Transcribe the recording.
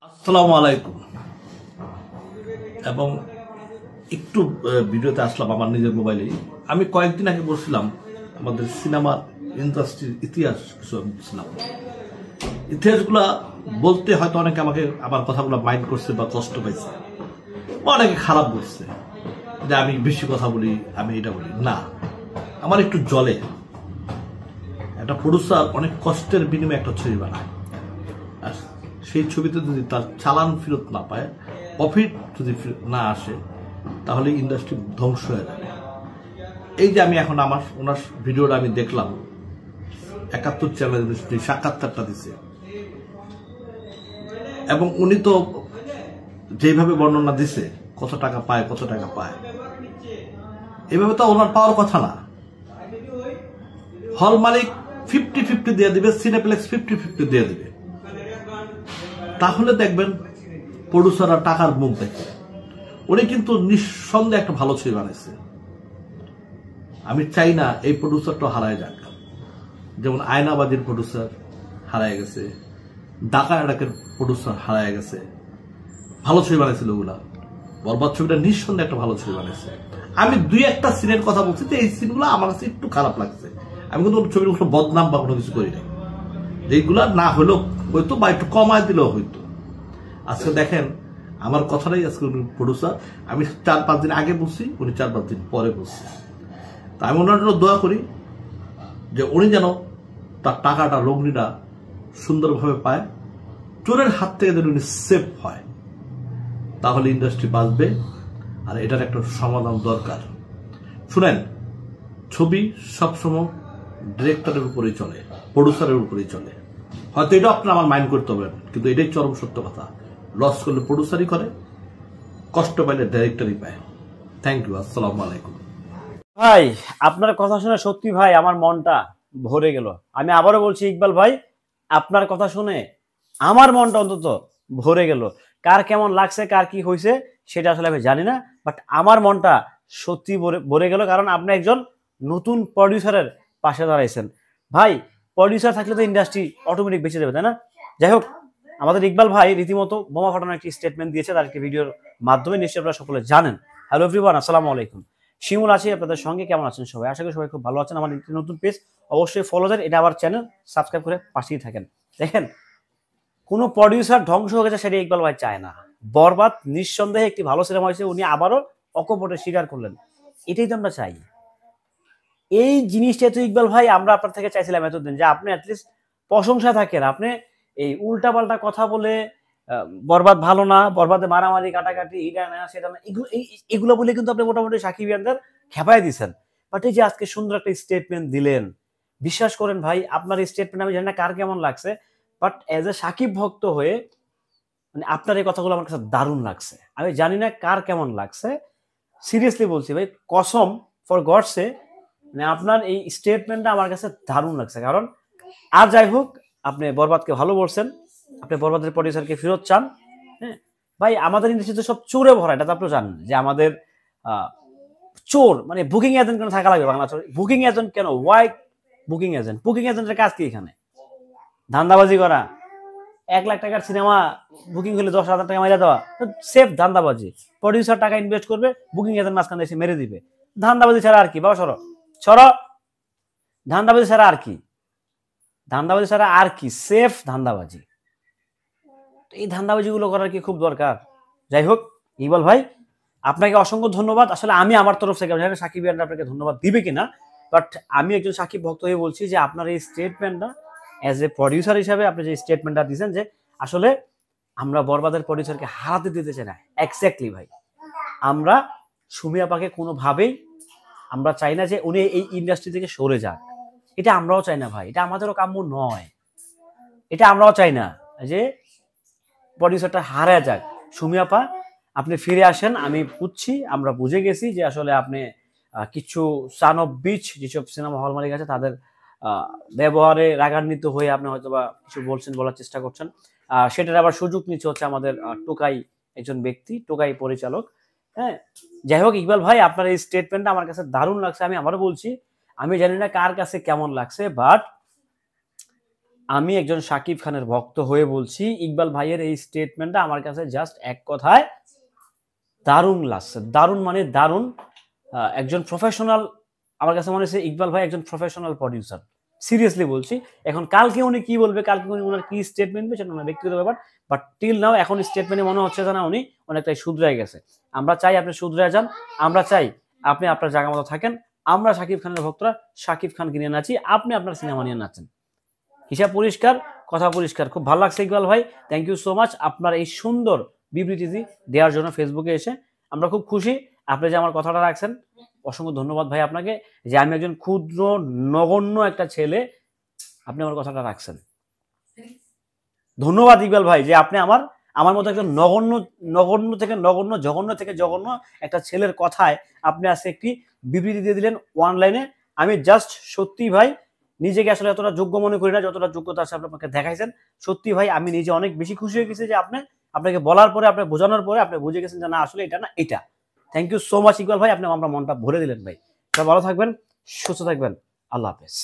আসসালামু আলাইকুম। এবং একটু ভিডিওতে আসলাম আমার নিজের মোবাইলে। আমি কয়েকদিন আগে বলছিলাম আমাদের সিনেমার ইন্ডাস্ট্রির ইতিহাস কিছু আমি বলছিলাম। ইতিহাসগুলা বলতে হয়তো অনেকে আমাকে আমার কথাগুলো মাইন্ড করছে বা কষ্ট পাইছে বা অনেকে খারাপ বলছে যে আমি বেশি কথা বলি, আমি এটা বলি না। আমার একটু জলে একটা প্রডিউসার অনেক কষ্টের বিনিময়ে একটা ছবি বানায়, আর সেই ছবিতে যদি তার চালান ফেরত না পায়, প্রফিট যদি না আসে, তাহলে ইন্ডাস্ট্রি ধ্বংস হয়ে যাবে। এই যে আমি এখন ওনার ভিডিওটা আমি দেখলাম, ৭১ চ্যানেল সাক্ষাৎকারটা দিছে, এবং উনি তো যেভাবে বর্ণনা দিছে কত টাকা পায় এভাবে তো ওনার পাওয়ার কথা না। হল মালিক 50-50 দিয়ে দিবে, সিনেপ্লেক্স 50-50 দিয়ে দিবে, তাহলে দেখবেন প্রডিউসাররা টাকার মুখ দেখে। উনি কিন্তু নিঃসন্দেহে একটা ভালো ছবি বানাইছে। আমি চাই না এই প্রডিউসারটা হারায় যাক। যেমন আয়নাবাজির প্রডিউসার হারায় গেছে, ডাকাডাকের প্রডিউসার হারায় গেছে, ভালো ছবি বানাইছিল ওগুলা। বরবাদ ছবিটা নিঃসন্দেহে একটা ভালো ছবি বানাইছে। আমি দুই একটা সিনের কথা বলছি, এই সিনগুলো আমার কাছে একটু খারাপ লাগছে। আমি কিন্তু ছবির কোনো বদনাম বা কোনো কিছু করি নাই। যেগুলা না হলেও হয়তো বা একটু কমায় দিলেও হইতো। আজকে দেখেন আমার কথাটাই আজকে প্রডিউসার, আমি ৪-৫ দিন আগে বলছি, উনি ৪-৫ দিন পরে বলছি। তা আমি ওনার জন্য দোয়া করি যে উনি যেন তার টাকাটা, লগ্নিটা সুন্দরভাবে পায়, চোরের হাত থেকে যেন উনি সেফ হয়, তাহলে ইন্ডাস্ট্রি বাঁচবে। আর এটার একটা সমাধান দরকার। শুনেন, ছবি সবসময় ডিরেক্টরের উপরেই চলে, প্রডিউসারের উপরেই চলে। হয়তো এটা আপনার আমার মাইন্ড করতে হবে, কিন্তু এটাই চরম সত্য কথা। লস করলে প্রডিউসারই করে, কষ্ট পাইলে ডাইরেক্টরই পায়। Thank you. আসসালামু আলাইকুম। ভাই, আপনার কথা শুনে সত্যি ভাই আমার মনটা ভরে গেল। আমি আবারও বলছি ইকবাল ভাই, আপনার কথা শুনে আমার মনটা অন্তত ভরে গেল। কার কেমন লাগছে, কার কি হয়েছে সেটা আসলে আমি জানি না, বাট আমার মনটা সত্যি ভরে গেল, কারণ আপনি একজন নতুন প্রডিউসারের পাশে দাঁড়াইছেন। ভাই, প্রডিউসার থাকলে তো ইন্ডাস্ট্রি অটোমেটিক বেঁচে যাবে, তাই না? যাই হোক, আমাদের ইকবাল ভাই রীতিমতো বোমা ফাটানোর একটি স্টেটমেন্ট দিয়েছে, তার একটি ভিডিওর মাধ্যমে, নিশ্চয়ই আপনারা সকলে জানেন। হ্যালো এভরিওয়ান, আসসালামু আলাইকুম। শিমুল আছি আপনাদের সঙ্গে। কেমন আছেন সবাই? আশা করি সবাই খুব ভালো আছেন। আমার একটি নতুন পেজ অবশ্যই ফলো দেন, এটা আবার চ্যানেল সাবস্ক্রাইব করে পাশেই থাকেন। দেখেন, কোনো প্রডিউসার ধ্বংস হয়ে গেছে সেটা ইকবাল ভাই চায় না। বরবাদ নিঃসন্দেহে একটি ভালো সিনেমা হয়েছে, উনি আবারও অকপটে স্বীকার করলেন। এটাই তো আমরা চাই। এই জিনিসটা তো ইকবাল ভাই আমরা আপনার থেকে চাইছিলাম এতদিন, যে আপনি অ্যাটলিস্ট প্রশংসা থাকেন। আপনি এই উল্টাপাল্টা কথা বলে বরবাদ ভালো না, বরবাদে মারামারি কাটাকাটি, এটা না সেটা না, এগুলো বলে কিন্তু আপনি মোটামুটি সাকিবিয়ানদের খেপাই দিচ্ছেন। বাট এই যে আজকে সুন্দর একটা স্টেটমেন্ট দিলেন, বিশ্বাস করেন ভাই, আপনার এই স্টেটমেন্ট আমি জানি না কার কেমন লাগছে, বাট এজ এ সাকিব ভক্ত হয়ে মানে আপনার এই কথাগুলো আমার কাছে দারুণ লাগছে। আমি জানি না কার কেমন লাগছে, সিরিয়াসলি বলছি ভাই, কসম ফর গডসে, মানে আপনার এই স্টেটমেন্টটা আমার কাছে দারুণ লাগছে। কারণ আর যাই হোক, আপনি বরবাদকে ভালো বলছেন, আপনি বরবাদের প্রডিউসারকে ফেরত চান। হ্যাঁ ভাই, আমাদের ইন্ডাস্ট্রিতে সব চোরে ভরা, এটা তো আপনি জানেন যে আমাদের চোর মানে বুকিং এজেন্ট কেন থাকা লাগবে বাংলা? বুকিং এজেন্ট কেন? Why booking agent? বুকিং এজেন্টের কাজ কি এখানে? ধান্দাবাজি করা। 1 লাখ টাকার সিনেমা বুকিং হলে 10,000 টাকা মেরে দেওয়া, সেফ ধান্দাবাজি। প্রডিউসার টাকা ইনভেস্ট করবে, বুকিং এজেন্ট মাঝখানে এসে মেরে দিবে। ধান্দাবাজি ছাড়া আর কি? বাবা সরো সরো, ধান্দাবাজি ছাড়া আর কি? ধান্দাবাজি ছাড়া আর কি? সেফ ধান্দাবাজি। এই ধান্দাবাজিগুলো করার কি খুব দরকার? যাই হোক, ইকবাল ভাই আপনাকে অসংখ্য ধন্যবাদ। আসলে আমি আমার তরফ থেকে, সাকিব ভাই আপনাকে ধন্যবাদ দিবে কিনা, বাট আমি একজন সাকিব ভক্ত হয়ে বলছি যে আপনার এই স্টেটমেন্টটা অ্যাজ এ প্রডিউসার হিসাবে আপনি যে স্টেটমেন্টটা দিয়েছেন, যে আসলে আমরা বরবাদের প্রডিউসারকে হারাতে দিতে চাই না। এক্স্যাক্টলি ভাই, আমরা সুমি আপাকে কোনোভাবেই আমরা চাই না যে উনি এই ইন্ডাস্ট্রি থেকে সরে যান। এটা আমরাও চাই না ভাই, এটা আমাদেরও কাম্য নয়। এটা আমরাও চাই না যে প্রডিউসারটা হারায় যাক। সুমি আপা, আপনি ফিরে আসেন। আমি বুঝছি, আমরা বুঝে গেছি যে আসলে আপনি কিছু সান অফ বিচ যেসব সিনেমা হল মালিক আছে তাদের ব্যবহারে রাগান্বিত হয়ে আপনি হয়তোবা কিছু বলছেন, বলার চেষ্টা করছেন। সেটার আবার সুযোগ নিচ্ছে হচ্ছে আমাদের টোকাই একজন ব্যক্তি, টোকাই পরিচালক। হ্যাঁ, যাই হোক ইকবাল ভাই, আপনার এই স্টেটমেন্টটা আমার কাছে দারুণ লাগছে। আমি আবারও বলছি, আমি জানি না কার কাছে কেমন লাগছে, বাট আমি একজন শাকিব খানের ভক্ত হয়ে বলছি, ইকবাল ভাইয়ের এই স্টেটমেন্টটা আমার কাছে জাস্ট এক কথায় দারুণ লাগছে। দারুণ মানে দারুণ। একজন প্রফেশনাল, আমার কাছে মনে হচ্ছে ইকবাল ভাই একজন প্রফেশনাল প্রডিউসার, সিরিয়াসলি বলছি। এখন কালকে উনি কি বলবে, কালকে উনি ওনার কি স্টেটমেন্ট দেবে সেটা ওনার ব্যক্তিগত ব্যাপার, বাট টিল নাও এখন স্টেটমেন্টে মনে হচ্ছে যে না উনি অনেকটাই শুধরায় গেছে। আমরা চাই আপনি শুধরায় যান, আমরা চাই আপনি আপনার জায়গা মতো থাকেন। আমরা শাকিব খানের ভক্তরা শাকিব খানকে নিয়ে নাচি, আপনি আপনার সিনেমা নিয়ে নাচেন। হিসাব পরিষ্কার, কথা পরিষ্কার। খুব ভালো লাগছে ইকবাল ভাই, থ্যাংক ইউ সো মাচ আপনার এই সুন্দর বিবৃতি দেওয়ার জন্য ফেসবুকে এসে। আমরা খুব খুশি আপনি যে আমার কথাটা রাখছেন। অসংখ্য ধন্যবাদ ভাই আপনাকে, যে আমি একজন ক্ষুদ্র নগণ্য একটা ছেলে, আপনি আমার কথাটা রাখছেন। ধন্যবাদ ইকবাল ভাই, যে আপনি আমার মতো একজন নগণ্য থেকে নগণ্য, জঘন্য থেকে জঘন্য একটা ছেলের কথায় আপনি আজকে একটি বিবৃতি দিয়ে দিলেন ওয়ান লাইনে। আমি জাস্ট সত্যি ভাই নিজেকে আসলে এতটা যোগ্য মনে করি না যতটা যোগ্যতা আছে আপনি আমাকে দেখাইছেন। সত্যি ভাই আমি নিজে অনেক বেশি খুশি হয়ে গেছি যে আপনাকে বলার পরে, আপনি বোঝানোর পরে আপনি বুঝে গেছেন যে না আসলে এটা না এটা। Thank you so much Iqbal ভাই, আপনি আমরা মনটা ভরে দিলেন ভাই। সবাই ভালো থাকবেন, সুস্থ থাকবেন, আল্লাহ হাফেজ।